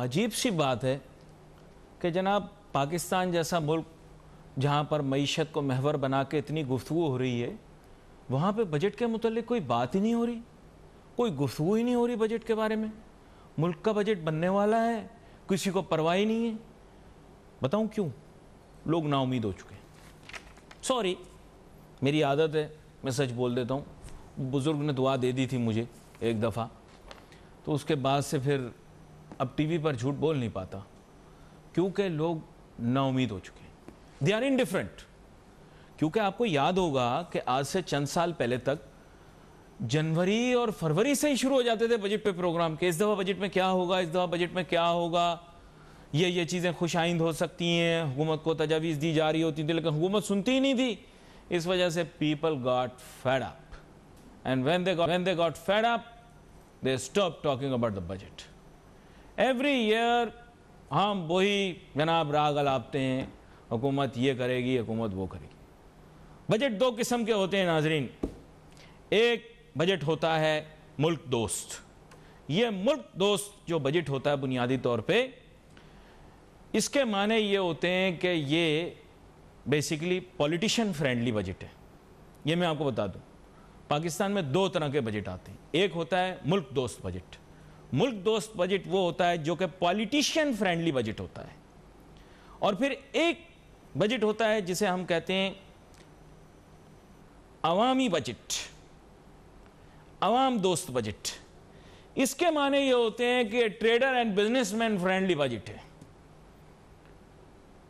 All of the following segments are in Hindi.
अजीब सी बात है कि जनाब पाकिस्तान जैसा मुल्क जहाँ पर मईशत को महवर बना के इतनी गुफ्तगू हो रही है, वहाँ पे बजट के मुतालिक कोई बात ही नहीं हो रही, कोई गुफ्तगू ही नहीं हो रही बजट के बारे में। मुल्क का बजट बनने वाला है, किसी को परवाह ही नहीं है। बताऊँ क्यों? लोग नाउमीद हो चुके हैं। सॉरी, मेरी आदत है, मैं सच बोल देता हूँ। बुज़ुर्ग ने दुआ दे दी थी मुझे एक दफ़ा, तो उसके बाद से फिर अब टीवी पर झूठ बोल नहीं पाता, क्योंकि लोग नाउमीद हो चुके हैं। They are indifferent. क्योंकि आपको याद होगा कि आज से चंद साल पहले तक जनवरी और फरवरी से ही शुरू हो जाते थे बजट पे प्रोग्राम के, इस दफ़ा बजट में क्या होगा, इस दफ़ा बजट में क्या होगा, ये चीज़ें खुशाइंद हो सकती हैं, हुकूमत को तजावीज़ दी जा रही होती थी, लेकिन हुकूमत सुनती ही नहीं थी। इस वजह से people got fed up, and when they got fed up they stop talking about the budget. Every year हम वही जनाब राग अलापते हैं, हुकूमत ये करेगी, हुकूमत वो करेगी। बजट दो किस्म के होते हैं नाजरीन। एक बजट होता है मुल्क दोस्त। ये मुल्क दोस्त जो बजट होता है बुनियादी तौर पे, इसके माने ये होते हैं कि ये बेसिकली पॉलिटिशियन फ्रेंडली बजट है। ये मैं आपको बता दूं, पाकिस्तान में दो तरह के बजट आते हैं। एक होता है मुल्क दोस्त बजट। मुल्क दोस्त बजट वो होता है जो कि पॉलिटिशियन फ्रेंडली बजट होता है। और फिर एक बजट होता है जिसे हम कहते हैं अवामी बजट, अवाम दोस्त बजट। इसके माने ये होते हैं कि trader and businessman friendly budget है।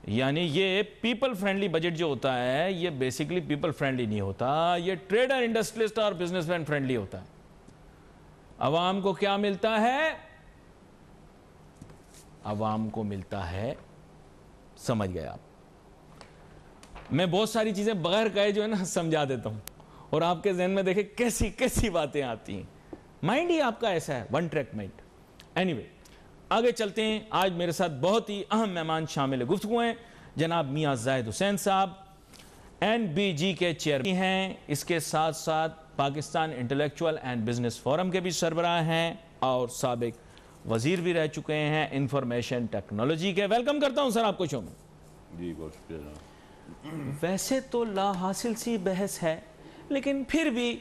यानी ये पीपल फ्रेंडली बजट जो होता है, ये बेसिकली पीपल फ्रेंडली नहीं होता, ये ट्रेडर, इंडस्ट्रियलिस्ट और बिजनेसमैन फ्रेंडली होता है। अवाम को क्या मिलता है? अवाम को मिलता है, समझ गए आप। मैं बहुत सारी चीजें बगैर कहे जो है ना समझा देता हूं, और आपके ज़हन में देखे कैसी कैसी बातें आती हैं। माइंड ही आपका ऐसा है, वन ट्रैक माइंड। एनीवे, आगे चलते हैं। आज मेरे साथ बहुत ही अहम मेहमान शामिल है गुफ्तगू हैं। जनाब मियां जाहिद हुसैन साहब NBG के चेयरमैन हैं, इसके साथ साथ Pakistan intellectual and business forum के भी सरबराह हैं, और साबिक वजीर भी रह चुके हैं इंफॉर्मेशन टेक्नोलॉजी के। वेलकम करता हूं सर आपको शो में। जी बहुत शुक्रिया। वैसे तो ला हासिल सी बहस है, लेकिन फिर भी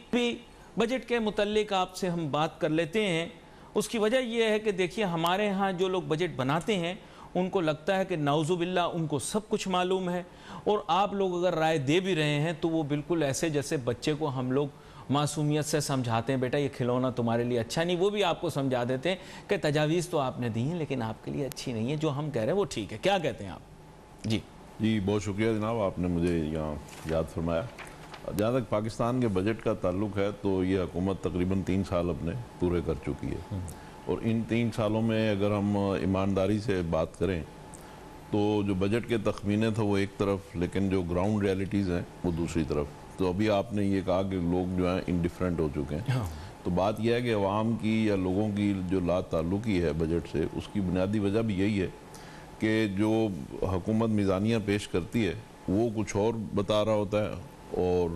बजट के मुतल्लिक आपसे हम बात कर लेते हैं। उसकी वजह यह है कि देखिए, हमारे यहाँ जो लोग बजट बनाते हैं उनको लगता है कि नाउजुबिल्ला उनको सब कुछ मालूम है, और आप लोग अगर राय दे भी रहे हैं तो वो बिल्कुल ऐसे जैसे बच्चे को हम लोग मासूमियत से समझाते हैं, बेटा ये खिलौना तुम्हारे लिए अच्छा नहीं। वो भी आपको समझा देते हैं कि तजावीज़ तो आपने दी हैं लेकिन आपके लिए अच्छी नहीं है, जो हम कह रहे हैं वो ठीक है। क्या कहते हैं आप? जी बहुत शुक्रिया जनाब, आपने मुझे यहाँ याद फरमाया। जहाँ तक पाकिस्तान के बजट का ताल्लुक है तो ये हुकूमत तकरीबन 3 साल अपने पूरे कर चुकी है, और इन 3 सालों में अगर हम ईमानदारी से बात करें तो जो बजट के तखमीने थे वो एक तरफ, लेकिन जो ग्राउंड रियलिटीज़ हैं वो दूसरी तरफ। तो अभी आपने ये कहा कि लोग जो हैं इंडिफरेंट हो चुके हैं। हाँ। तो बात यह है कि अवाम की या लोगों की जो ला ताल्लुकी है बजट से, उसकी बुनियादी वजह भी यही है कि जो हुकूमत मीज़ानिया पेश करती है वो कुछ और बता रहा होता है, और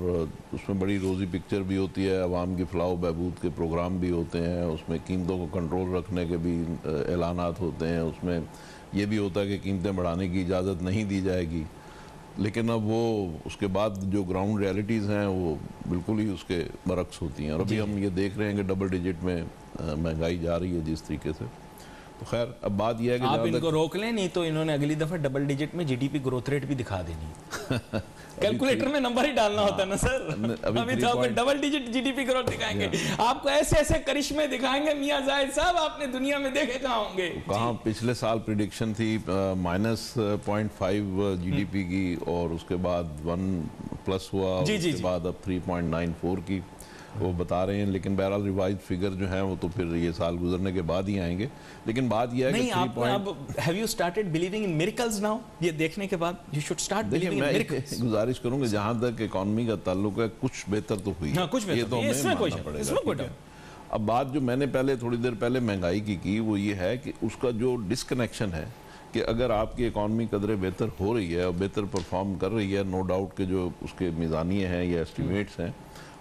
उसमें बड़ी रोज़ी पिक्चर भी होती है, अवाम की फलाह बहबूद के प्रोग्राम भी होते हैं, उसमें कीमतों को कंट्रोल रखने के भी ऐलानात होते हैं, उसमें यह भी होता है कि कीमतें बढ़ाने की इजाज़त नहीं दी जाएगी। लेकिन अब वो उसके बाद जो ग्राउंड रियलिटीज़ हैं वो बिल्कुल ही उसके बरक्स होती हैं, और अभी हम ये देख रहे हैं कि डबल डिजिट में महंगाई जा रही है जिस तरीके से। तो खैर अब बात यह है कि आप इनको रोक लें, नहीं तो इन्होंने अगली दफा डबल डिजिट में GDP ग्रोथ रेट भी दिखा देनी। कैलकुलेटर में नंबर ही डालना होता है ना सर। अभी तो आपको डबल डिजिट GDP ग्रोथ दिखाएंगे, आपको ऐसे ऐसे करिश्मे दिखाएंगे मियां जाहिद साहब, आपने दुनिया में देखे कहाँ होंगे। कहाँ पिछले साल प्रिडिक्शन थी -0.5 GDP की, और उसके बाद 1+ हुआ, उसके बाद अब 3.94 की वो बता रहे हैं। लेकिन बहरहाल रिवाइज फिगर जो है वो तो फिर ये साल गुजरने के बाद ही आएंगे। लेकिन बात यह है कि have you started believing in miracles now? ये देखने के बाद you should start believing in miracles. गुजारिश करूंगा जहां तक इकोनॉमी का ताल्लुक है, कुछ बेहतर तो हुई है, कुछ बेहतर, ये तो हमें मानना पड़ेगा। अब बात जो मैंने थोड़ी देर पहले महंगाई की वो ये है कि उसका जो डिस्कनेक्शन है कि अगर आपकी इकॉनमी कदरे बेहतर हो रही है और बेहतर परफॉर्म कर रही है, नो डाउट के जो उसके मीज़ानिये हैं या एस्टिमेट्स हैं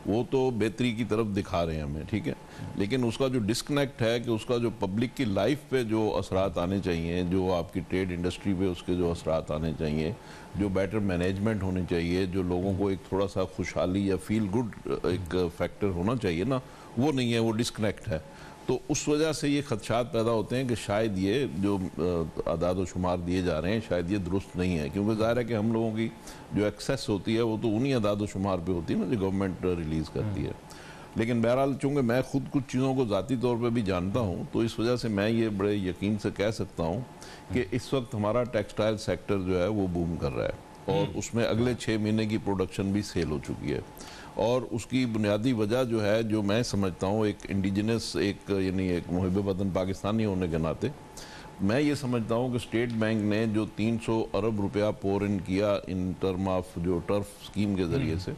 वो तो बेहतरी की तरफ दिखा रहे हैं हमें, ठीक है। लेकिन उसका जो डिस्कनेक्ट है कि उसका जो पब्लिक की लाइफ पे जो असरात आने चाहिए, जो आपकी ट्रेड इंडस्ट्री पे उसके जो असरात आने चाहिए, जो बेटर मैनेजमेंट होनी चाहिए, जो लोगों को एक थोड़ा सा खुशहाली या फील गुड एक फैक्टर होना चाहिए ना, वो नहीं है, वो डिस्कनेक्ट है। तो उस वजह से ये खदशात पैदा होते हैं कि शायद ये जो आदाद व शुमार दिए जा रहे हैं शायद ये दुरुस्त नहीं है, क्योंकि ज़ाहिर है कि हम लोगों की जो एक्सेस होती है वो तो उन्हीं आदाद व शुमार पे होती है ना जो गवर्नमेंट रिलीज़ करती है। लेकिन बहरहाल चूँकि मैं खुद कुछ चीज़ों को ज़ाती तौर पर भी जानता हूँ, तो इस वजह से मैं ये बड़े यकीन से कह सकता हूँ कि इस वक्त हमारा टेक्सटाइल सेक्टर जो है वो बूम कर रहा है, और उसमें अगले 6 महीने की प्रोडक्शन भी सेल हो चुकी है। और उसकी बुनियादी वजह जो है, जो मैं समझता हूँ एक इंडिजिनस, एक यानी एक मुहिब वतन पाकिस्तानी होने के नाते, मैं ये समझता हूँ कि स्टेट बैंक ने जो 300 अरब रुपया पोर इन किया इन टर्म ऑफ जो टर्फ स्कीम के ज़रिए से,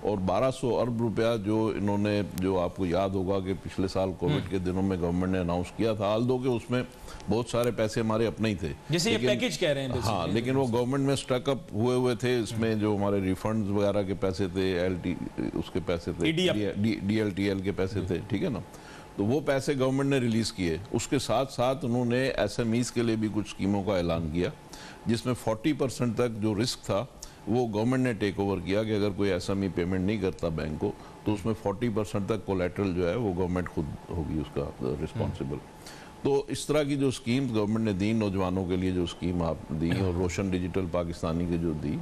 और 1200 अरब रुपया जो इन्होंने, जो आपको याद होगा कि पिछले साल कोविड के दिनों में गवर्नमेंट ने अनाउंस किया था, हाल दो कि उसमें बहुत सारे पैसे हमारे अपने ही थे, जैसे ये पैकेज कह रहे हैं हाँ, लेकिन वो गवर्नमेंट में स्टकअप हुए थे। इसमें जो हमारे रिफंड्स वगैरह के पैसे थे, उसके पैसे थे, DLTL के पैसे थे, ठीक है ना, तो वो पैसे गवर्नमेंट ने रिलीज़ किए। उसके साथ साथ उन्होंने SMEs के लिए भी कुछ स्कीमों का ऐलान किया, जिसमें 40% तक जो रिस्क था वो गवर्नमेंट ने टेक ओवर किया कि अगर कोई SME पेमेंट नहीं करता बैंक को, तो उसमें 40% तक कोलेटरल जो है वो गवर्नमेंट खुद होगी उसका रिस्पॉन्सिबल। तो इस तरह की जो स्कीम गवर्नमेंट ने दी, नौजवानों के लिए जो स्कीम आप दी, और रोशन डिजिटल पाकिस्तानी की जो दी,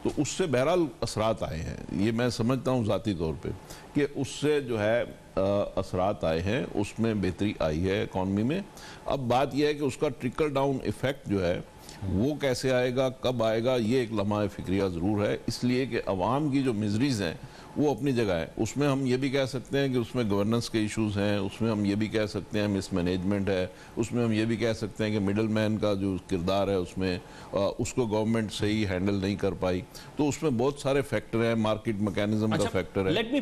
तो उससे बहरहाल असरात आए हैं। ये मैं समझता हूँ ज़ाती तौर पे कि उससे जो है असरात आए हैं, उसमें बेहतरी आई है इकॉनमी में। अब बात यह है कि उसका ट्रिकल डाउन इफ़ेक्ट जो है वो कैसे आएगा, कब आएगा, ये एक लम्हा फिक्रिया ज़रूर है, इसलिए कि अवाम की जो मिजरीज़ हैं वो अपनी जगह है। उसमें हम ये भी कह सकते हैं कि उसमें गवर्नेंस के इश्यूज हैं, उसमें हम ये भी कह सकते हैं मिसमैनेजमेंट है, उसमें हम ये भी कह सकते हैं कि मिडल मैन का जो किरदार है उसमें उसको गवर्नमेंट सही हैंडल नहीं कर पाई। तो उसमें बहुत सारे फैक्टर हैं, मार्केट मैकेनिज्म का फैक्टर है। Let me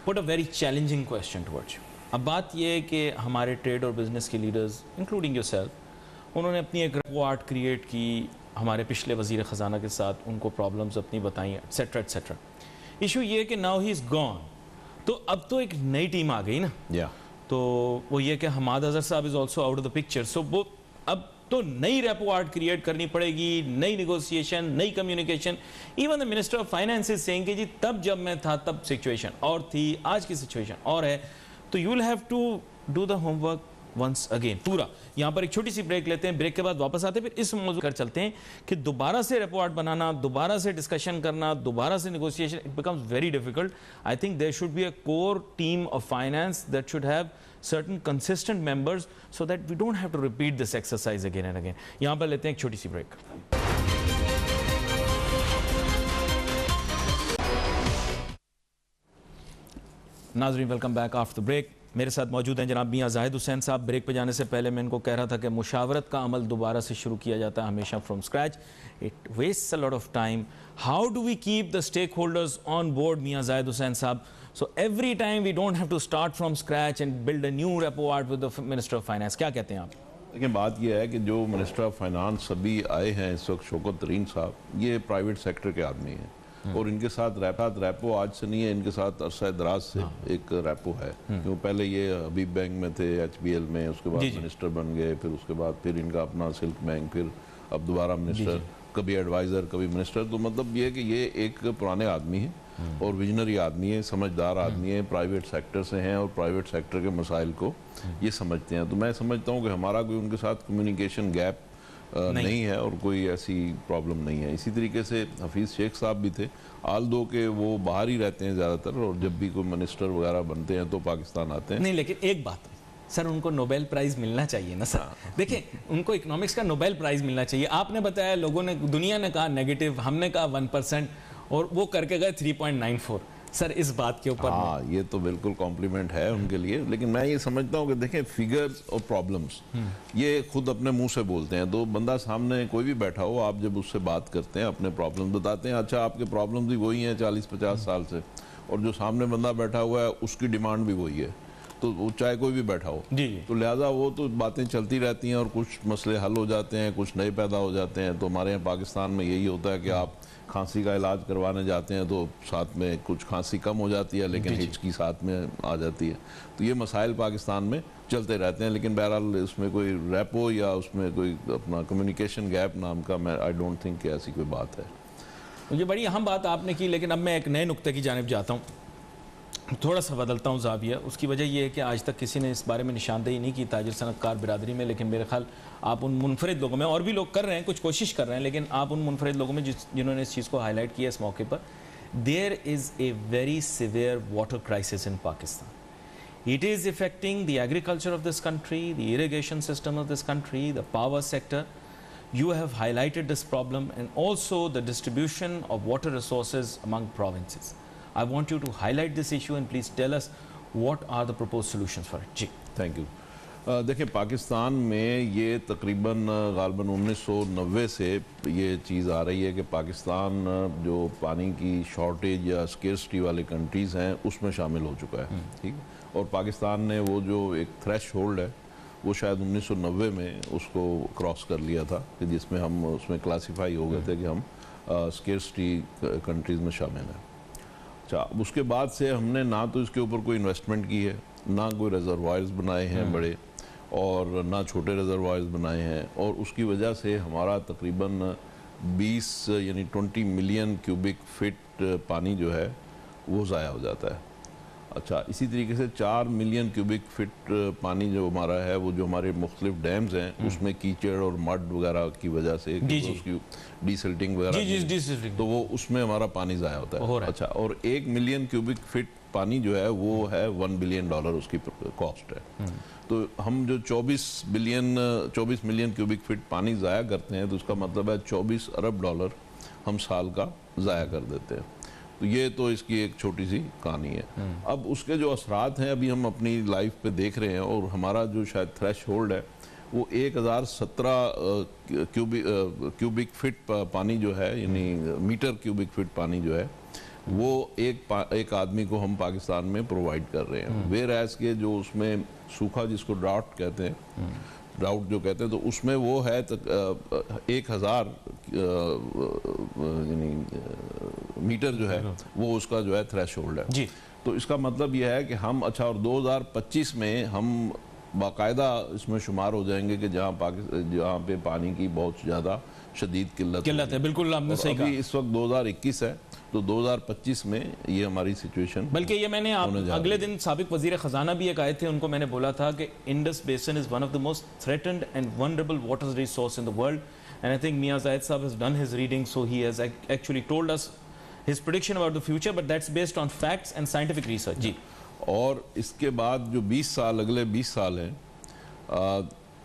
put a very challenging question towards you. अब बात यह है कि हमारे ट्रेड और बिजनेस के लीडर्स इंक्लूडिंग योरसेल्फ, उन्होंने अपनी एक रिपोर्ट क्रिएट की हमारे पिछले वजीर ख़जाना के साथ, उनको प्रॉब्लम्स अपनी बताई, एट्सेट्रा एट्सेट्रा। इशू ये है कि नाउ ही इज़ गॉन, तो अब तो एक नई टीम आ गई ना, तो वो ये कि Hammad Azhar sahab is also out of the picture. So वो अब तो नई रिपोर्ट क्रिएट करनी पड़ेगी, नई निगोशिएशन, नई communication. Even the minister of finance is saying कि जी तब जब मैं था तब सिचुएशन और थी, आज की सिचुएशन और है। तो you will have to do the homework once again पूरा। यहाँ पर एक छोटी सी ब्रेक लेते हैं, ब्रेक के बाद वापस आते हैं, फिर इस मौजूद कर चलते हैं कि दोबारा से रिपोर्ट बनाना, दोबारा से डिस्कशन करना, दोबारा से negotiation, it becomes very difficult. I think there should be a core team of finance that should have certain consistent members so that we don't have to repeat this exercise again and again. यहाँ पर लेते हैं एक छोटी सी ब्रेक। नाज़रीन welcome back after the break. मेरे साथ मौजूद हैं जनाब मियां जाहिद हुसैन साहब। ब्रेक पे जाने से पहले मैं इनको कह रहा था कि मुशावरत का अमल दोबारा से शुरू किया जाता है हमेशा from scratch, it wastes a lot of time. How do we keep the stakeholders on board Mian Zahid Hussain sahab? So every time we don't have to start from scratch and build a new report with the Minister of Finance. क्या कहते हैं आप? देखिए बात यह है कि जो मिनिस्टर ऑफ फाइनेंस अभी आए हैं इस वक्त, शौकत तरीन साहब, ये प्राइवेट सेक्टर के आदमी हैं, और इनके साथ रैपो आज से नहीं है, इनके साथ अरसा दराज से एक रैपो है। क्यों पहले ये हबीब बैंक में थे, HBL में, उसके बाद मिनिस्टर बन गए, फिर उसके बाद फिर इनका अपना सिल्क बैंक, फिर अब दोबारा मिनिस्टर, कभी एडवाइज़र, कभी मिनिस्टर। तो मतलब ये कि ये एक पुराने आदमी हैं और विजनरी आदमी है, समझदार आदमी है, प्राइवेट सेक्टर से हैं और प्राइवेट सेक्टर के मसाइल को ये समझते हैं। तो मैं समझता हूँ कि हमारा कोई उनके साथ कम्युनिकेशन गैप नहीं है और कोई ऐसी प्रॉब्लम नहीं है। इसी तरीके से हफीज़ शेख साहब भी थे, आल दो के वो बाहर ही रहते हैं ज़्यादातर, और जब भी कोई मिनिस्टर वगैरह बनते हैं तो पाकिस्तान आते हैं। नहीं, लेकिन एक बात सर, उनको नोबेल प्राइज़ मिलना चाहिए ना सर। देखिए, उनको इकोनॉमिक्स का नोबेल प्राइज़ मिलना चाहिए। आपने बताया, लोगों ने, दुनिया ने कहा नेगेटिव, हमने कहा 1%, और वो करके गए 3.94। सर इस बात के ऊपर हाँ, ये तो बिल्कुल कॉम्प्लीमेंट है उनके लिए। लेकिन मैं ये समझता हूँ कि देखें, फिगर्स और प्रॉब्लम्स ये खुद अपने मुंह से बोलते हैं। तो बंदा सामने कोई भी बैठा हो, आप जब उससे बात करते हैं, अपने प्रॉब्लम बताते हैं, अच्छा आपके प्रॉब्लम भी वही हैं 40-50 साल से, और जो सामने बंदा बैठा हुआ है उसकी डिमांड भी वही है, तो वो चाहे कोई भी बैठा हो, जी जी तो लिहाजा वो तो बातें चलती रहती हैं और कुछ मसले हल हो जाते हैं, कुछ नए पैदा हो जाते हैं। तो हमारे यहाँ पाकिस्तान में यही होता है कि आप खांसी का इलाज करवाने जाते हैं तो साथ में कुछ खांसी कम हो जाती है, लेकिन हिचकी साथ में आ जाती है। तो ये मसाइल पाकिस्तान में चलते रहते हैं, लेकिन बहरहाल इसमें कोई रैपो या उसमें कोई अपना कम्युनिकेशन गैप नाम का मैं आई डोंट थिंक कि ऐसी कोई बात है। ये बड़ी अहम बात आपने की, लेकिन अब मैं एक नए नुक्ते की जानिब जाता हूँ, थोड़ा सा बदलता हूँ ज़ाविया। उसकी वजह यह है कि आज तक किसी ने इस बारे में निशानदेही नहीं की ताजिर सनतकार बिरादरी में, लेकिन मेरे ख्याल आप उन मुनफरिद लोगों में, और भी लोग कर रहे हैं, कुछ कोशिश कर रहे हैं, लेकिन आप उन मुनफरिद लोगों में जिन्होंने इस चीज़ को हाईलाइट किया इस मौके पर। There is a very severe water crisis in Pakistan. It is affecting the agriculture of this country, the irrigation system of this country, the power sector. You have highlighted this problem and also the distribution of water resources among provinces. I want you to highlight this issue and please tell us what are the proposed solutions for it. जी. Thank you. देखिए, पाकिस्तान में ये तकरीबन गालबन 1990 से ये चीज़ आ रही है कि पाकिस्तान जो पानी की शॉर्टेज या स्केर्सिटी वाले कंट्रीज़ हैं उसमें शामिल हो चुका है, ठीक है। और पाकिस्तान ने वो जो एक थ्रेश होल्ड है वो शायद 1990 में उसको क्रॉस कर लिया था कि जिसमें हम उसमें क्लासीफाई हो गए थे कि हम स्केर्सिटी कंट्रीज़ में शामिल हैं। अच्छा, अब उसके बाद से हमने ना तो इसके ऊपर कोई इन्वेस्टमेंट की है, ना कोई रिजर्वायर्स बनाए हैं बड़े, और ना छोटे रिजर्वायर्स बनाए हैं, और उसकी वजह से हमारा तकरीबन 20 यानी 20 मिलियन क्यूबिक फीट पानी जो है वो ज़ाया हो जाता है। अच्छा, इसी तरीके से 4 मिलियन क्यूबिक फीट पानी जो हमारा है वो जो हमारे मुख्तलिफ डैम्स हैं उसमें कीचड़ और मड वगैरह की वजह से उसकी डीसिल्टिंग वगैरह, तो वो उसमें हमारा पानी ज़ाया होता है। अच्छा, और 1 मिलियन क्यूबिक फीट पानी जो है वो है $1 बिलियन उसकी कॉस्ट है। तो हम जो 24 मिलियन क्यूबिक फीट पानी ज़ाया करते हैं तो उसका मतलब है $24 अरब हम साल का ज़ाया कर देते हैं। तो ये तो इसकी एक छोटी सी कहानी है। अब उसके जो असरात हैं अभी हम अपनी लाइफ पे देख रहे हैं, और हमारा जो शायद थ्रेश होल्ड है वो 1017 क्यूबिक फीट पानी जो है, यानी मीटर क्यूबिक फीट पानी जो है वो एक आदमी को हम पाकिस्तान में प्रोवाइड कर रहे हैं। वेयर एज के जो उसमें सूखा जिसको ड्राउट कहते हैं, ड्राउट जो कहते हैं, तो उसमें वो है 1000 यानी मीटर जो है वो उसका जो है थ्रेश होल्ड है जी। तो इसका मतलब यह है कि हम, अच्छा, और 2025 में हम बाकायदा इसमें शुमार हो जाएंगे कि जहाँ पे पानी की बहुत ज़्यादा शदीद किल्लत है। बिल्कुल आपने सही कहा। इस वक्त 2021 है, तो 2025 में ये हमारी सिचुएशन, बल्कि ये मैंने अगले दिन साबिक वजीर खजाना भी एक आए थे, उनको मैंने बोला था कि Indus basin is one of the most threatened and vulnerable water resource in the world, and I think Mian Zayed sahab has done his reading, so he has actually told us his prediction about the future, but that's based on facts and scientific research. जी। और इसके बाद जो 20 साल, अगले 20 साल हैं,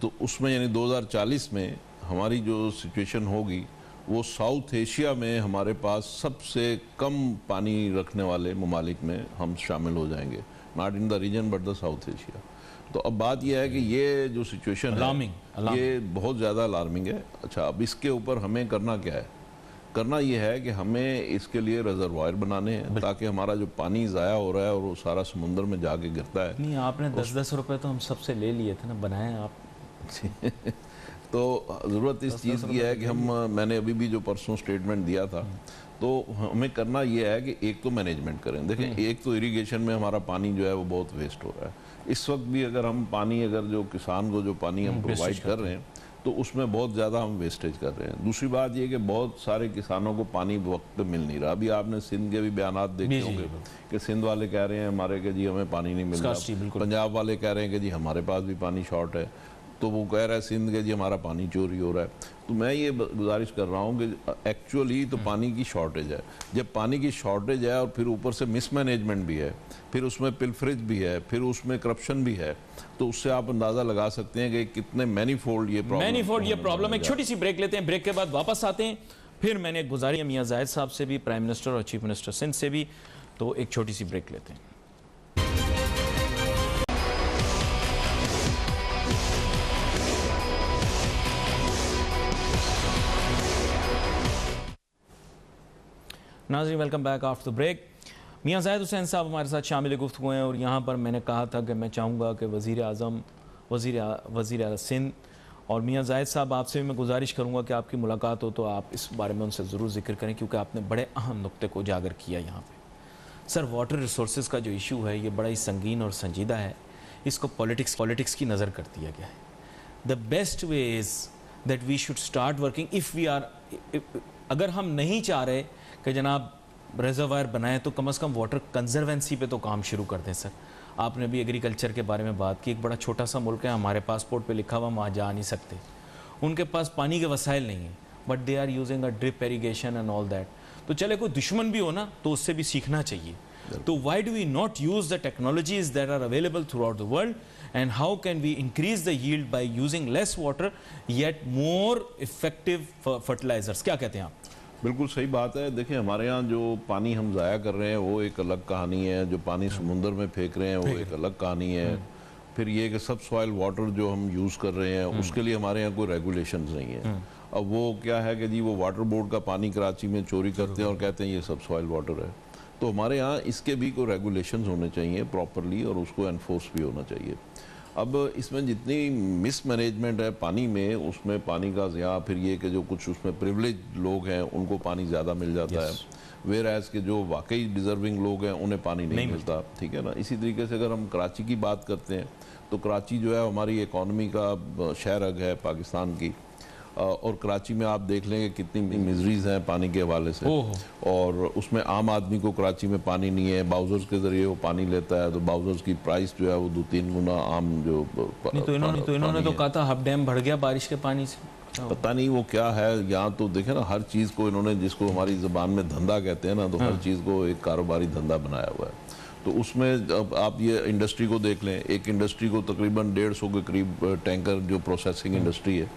तो उसमें यानी 2040 में हमारी जो सिचुएशन होगी वो साउथ एशिया में हमारे पास सबसे कम पानी रखने वाले ममालिक में हम शामिल हो जाएंगे, not in the region but the South Asia. तो अब बात यह है कि ये जो सिचुएशन है ये बहुत ज़्यादा अलार्मिंग है। अच्छा, अब इसके ऊपर हमें करना क्या है? करना यह है कि हमें इसके लिए रिजर्वायर बनाने हैं ताकि हमारा जो पानी ज़ाया हो रहा है और वो सारा समुंदर में जाके गिरता है। नहीं, आपने 10-10 रुपए तो हम सबसे ले लिए थे ना, बनाए आप। तो ज़रूरत इस चीज़ की है कि मैंने अभी भी जो परसों स्टेटमेंट दिया था, तो हमें करना यह है कि एक तो मैनेजमेंट करें। देखें, एक तो इरिगेशन में हमारा पानी जो है वो बहुत वेस्ट हो रहा है। इस वक्त भी अगर हम पानी, अगर जो किसान को जो पानी हम प्रोवाइड कर रहे हैं तो उसमें बहुत ज़्यादा हम वेस्टेज कर रहे हैं। दूसरी बात ये कि बहुत सारे किसानों को पानी वक्त पे मिल नहीं रहा। अभी आपने सिंध के भी बयानात देखे होंगे कि सिंध वाले कह रहे हैं हमारे कि जी हमें पानी नहीं मिल रहा, पंजाब वाले कह रहे हैं कि जी हमारे पास भी पानी शॉर्ट है, तो वो कह रहा है सिंध के जी हमारा पानी चोरी हो रहा है। तो मैं ये गुजारिश कर रहा हूँ कि एक्चुअली तो पानी की शॉर्टेज है। जब पानी की शॉर्टेज है और फिर ऊपर से मिसमैनेजमेंट भी है, फिर उसमें पिलफरेज भी है, फिर उसमें करप्शन भी है, तो उससे आप अंदाज़ा लगा सकते हैं कि कितने मैनीफोल्ड ये प्रॉब्लम है। एक छोटी सी ब्रेक लेते हैं, ब्रेक के बाद वापस आते हैं। फिर मैंने गुजारी मियां जायद साहब से भी, प्राइम मिनिस्टर और चीफ मिनिस्टर सिंध से भी, तो एक छोटी सी ब्रेक लेते हैं। नाज़रीन, welcome back after the break. Mian Zahid Hussain sahab हमारे साथ शामिल गुफ्तगू हैं और यहाँ पर मैंने कहा था कि मैं चाहूँगा कि वज़ीर आज़म, वज़ीर आला सिंध और मियां जाहिद साहब, आपसे भी मैं गुजारिश करूँगा कि आपकी मुलाकात हो तो आप इस बारे में उनसे ज़रूर जिक्र करें, क्योंकि आपने बड़े अहम नुक्ते को उजागर किया यहाँ पे। सर, वाटर रिसोर्सेज का जो इशू है ये बड़ा ही संगीन और संजीदा है, इसको पॉलिटिक्स की नज़र कर दिया गया है। The best way is that we should start working if we are, अगर हम नहीं चाह रहे कि जनाब रिजर्वायर बनाएं तो कम से कम वाटर कंजर्वेंसी पे तो काम शुरू कर दें। सर, आपने भी एग्रीकल्चर के बारे में बात की, एक बड़ा छोटा सा मुल्क है, हमारे पासपोर्ट पे लिखा हुआ हम वहाँ जा नहीं सकते, उनके पास पानी के वसाइल नहीं हैं, but they are using a drip irrigation and all that. तो चले कोई दुश्मन भी हो ना तो उससे भी सीखना चाहिए। तो why do we not use the technologies that are available throughout the world, and how can we increase the yield by using less water yet more effective fertilizers? क्या कहते हैं आप? बिल्कुल सही बात है। देखिए, हमारे यहाँ जो पानी हम ज़ाया कर रहे हैं वो एक अलग कहानी है, जो पानी समुंदर में फेंक रहे हैं वो एक अलग कहानी है। फिर ये कि सब सॉइल वाटर जो हम यूज़ कर रहे हैं उसके लिए हमारे यहाँ कोई रेगुलेशंस नहीं है। अब वो क्या है कि जी वो वाटर बोर्ड का पानी कराची में चोरी करते हैं और कहते हैं ये सब सॉइल वाटर है। तो हमारे यहाँ इसके भी कोई रेगुलेशंस होने चाहिए प्रॉपरली और उसको एनफोर्स भी होना चाहिए। अब इसमें जितनी मिसमैनेजमेंट है पानी में, उसमें पानी का ज़िया, फिर ये कि जो कुछ उसमें प्रिविलेज लोग हैं उनको पानी ज़्यादा मिल जाता है, वेयर एज के जो वाकई डिज़र्विंग लोग हैं उन्हें पानी नहीं मिलता। ठीक है ना। इसी तरीके से अगर हम कराची की बात करते हैं तो कराची जो है हमारी इकॉनमी का शहरग है पाकिस्तान की, और कराची में आप देख लेंगे कितनी मिजरीज हैं पानी के हवाले से, और उसमें आम आदमी को कराची में पानी नहीं है, बाउजर्स के ज़रिए वो पानी लेता है, तो बाउजर्स की प्राइस जो है वो 2-3 गुना आम जो नहीं, तो इन्होंने तो कहा था हब डैम भर गया बारिश के पानी से। पता नहीं वो क्या है। यहाँ तो देखे ना, हर चीज़ को इन्होंने, जिसको हमारी ज़बान में धंधा कहते हैं ना, तो हर चीज़ को एक कारोबारी धंधा बनाया हुआ है। तो उसमें अब आप ये इंडस्ट्री को देख लें, एक इंडस्ट्री को तकरीबन 150 के करीब टैंकर, जो प्रोसेसिंग इंडस्ट्री है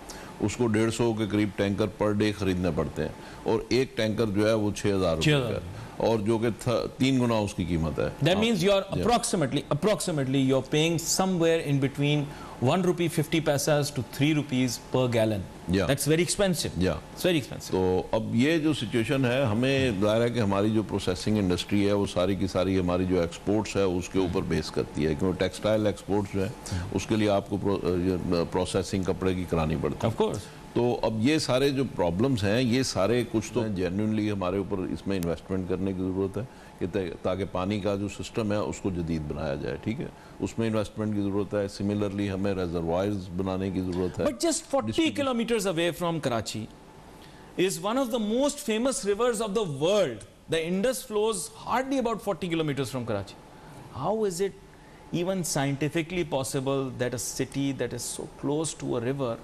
उसको 150 के करीब टैंकर पर डे खरीदने पड़ते हैं, और एक टैंकर जो है वो 6,000 रुपये का है, और जो कि 3 गुना उसकी कीमत है। That means you are approximately you are paying somewhere in between ₹1.50 to ₹3 per gallon. Yeah. That's very expensive. Yeah. It's very expensive. तो अब ये जो सिचुएशन है, हमें जाहिर है कि हमारी जो प्रोसेसिंग इंडस्ट्री है वो सारी की सारी हमारी जो एक्सपोर्ट्स है उसके ऊपर बेस करती है, क्योंकि टेक्सटाइल एक्सपोर्ट्स जो है उसके लिए आपको प्रोसेसिंग कपड़े की करानी पड़ती है। Of course. तो अब ये सारे जो प्रॉब्लम्स हैं, ये सारे कुछ तो जेन्युइनली हमारे ऊपर इसमें इन्वेस्टमेंट करने की ज़रूरत है कि ताकि पानी का जो सिस्टम है उसको जदीद बनाया जाए। ठीक है, उसमें इन्वेस्टमेंट की ज़रूरत है। सिमिलरली हमें रिजर्वायर्स बनाने की ज़रूरत है। But just 40 kilometers away from Karachi is one of the most famous rivers of the world. The Indus flows hardly about 40 kilometers from Karachi. How is it even scientifically possible that a city that is so close to a river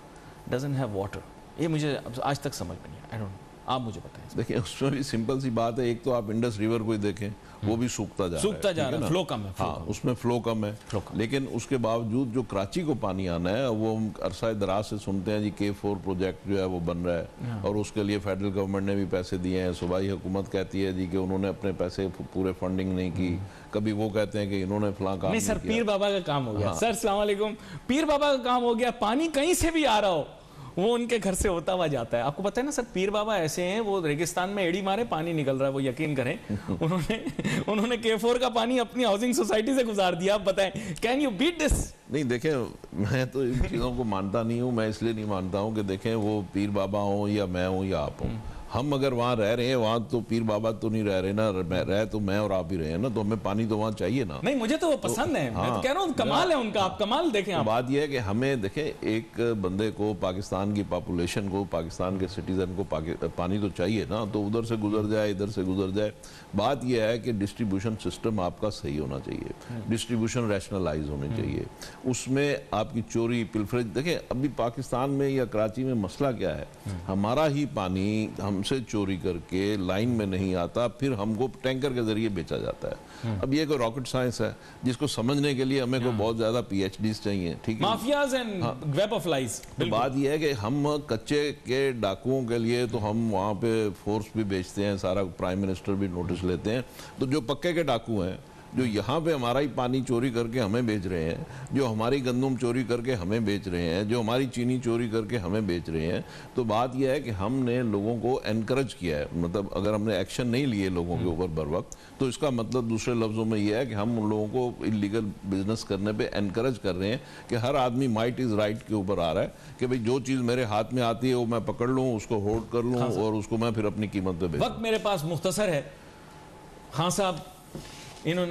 doesn't have water? ये मुझे आज तक समझ में नहीं आया। I don't know. आप मुझे बताएं। देखिए, उसमें भी सिंपल सी बात है। एक तो आप इंडस रिवर को ही देखें, वो भी सूखता जा रहा है, फ्लो कम है। हाँ, उसमें फ्लो कम है। लेकिन उसके बावजूद जो कराची को पानी आना है वो हम अरसा दराज से सुनते हैं जी K4 प्रोजेक्ट जो है वो बन रहा है, और उसके लिए फेडरल गवर्नमेंट ने भी पैसे दिए हैं। सूबाई हुकूमत कहती है जी कि उन्होंने अपने पैसे पूरे फंडिंग नहीं की। कभी वो कहते हैं कि इन्होंने फलां काम नहीं। सर, पीर बाबा का काम हो गया। सर अस्सलाम वालेकुम, पीर बाबा का काम हो गया। पानी कहीं से भी आ रहा हो वो उनके घर से होता हुआ जाता है। आपको पता है ना सर, पीर बाबा ऐसे हैं, वो रेगिस्तान में एड़ी मारे पानी निकल रहा है, वो यकीन करें। उन्होंने K4 का पानी अपनी हाउसिंग सोसाइटी से गुजार दिया। आप बताएं, कैन यू बीट दिस? नहीं, देखें, मैं तो इन चीज़ों को मानता नहीं हूँ। मैं इसलिए नहीं मानता हूँ कि देखें वो पीर बाबा हों या मैं हूँ या आप हों, हम अगर वहाँ रह रहे हैं, वहाँ तो पीर बाबा तो नहीं रह रहे ना, रह तो मैं और आप ही रहे हैं ना, तो हमें पानी तो वहाँ चाहिए ना। नहीं, मुझे तो वो पसंद है। मैं तो कह रहा हूँ कमाल है उनका। आप कमाल देखें। आप बात यह है कि हमें देखें, एक बंदे को, पाकिस्तान की पॉपुलेशन को, पाकिस्तान के सिटीजन को पानी तो चाहिए ना, तो उधर से गुजर जाए इधर से गुजर जाए। बात यह है कि डिस्ट्रीब्यूशन सिस्टम आपका सही होना चाहिए, डिस्ट्रीब्यूशन रैशनलाइज होनी चाहिए, उसमें आपकी चोरी पिलफरेज। देखें, अभी पाकिस्तान में या कराची में मसला क्या है, हमारा ही पानी हमसे चोरी करके लाइन में नहीं आता, फिर हमको टैंकर के जरिए बेचा जाता है। अब ये कोई रॉकेट साइंस है जिसको समझने के लिए हमें कोई बहुत ज्यादा PhDs चाहिए। ठीक है, mafias and web of lies. तो बात यह है कि हम कच्चे के डाकुओं के लिए तो हम वहाँ पे फोर्स भी बेचते हैं, सारा प्राइम मिनिस्टर भी नोटिस लेते हैं। तो जो पक्के के डाकू हैं जो यहाँ पे हमारा ही पानी चोरी करके हमें बेच रहे हैं, जो हमारी गंदम चोरी करके हमें बेच रहे हैं, जो हमारी चीनी चोरी करके हमें बेच रहे हैं। तो बात यह है कि हमने लोगों को एनकरेज किया है, मतलब अगर हमने एक्शन नहीं लिए लोगों के ऊपर बर वक्त, तो इसका मतलब दूसरे लफ्जों में यह है कि हम उन लोगों को इलीगल बिजनेस करने पे एनकरेज कर रहे हैं कि हर आदमी माइट इज राइट के ऊपर आ रहा है कि भाई जो चीज़ मेरे हाथ में आती है वो मैं पकड़ लूँ, उसको होल्ड कर लूँ और उसको मैं फिर अपनी कीमत पे बेचूं। वक्त मेरे पास मुख्तसर है। खान साहब, इन्होंने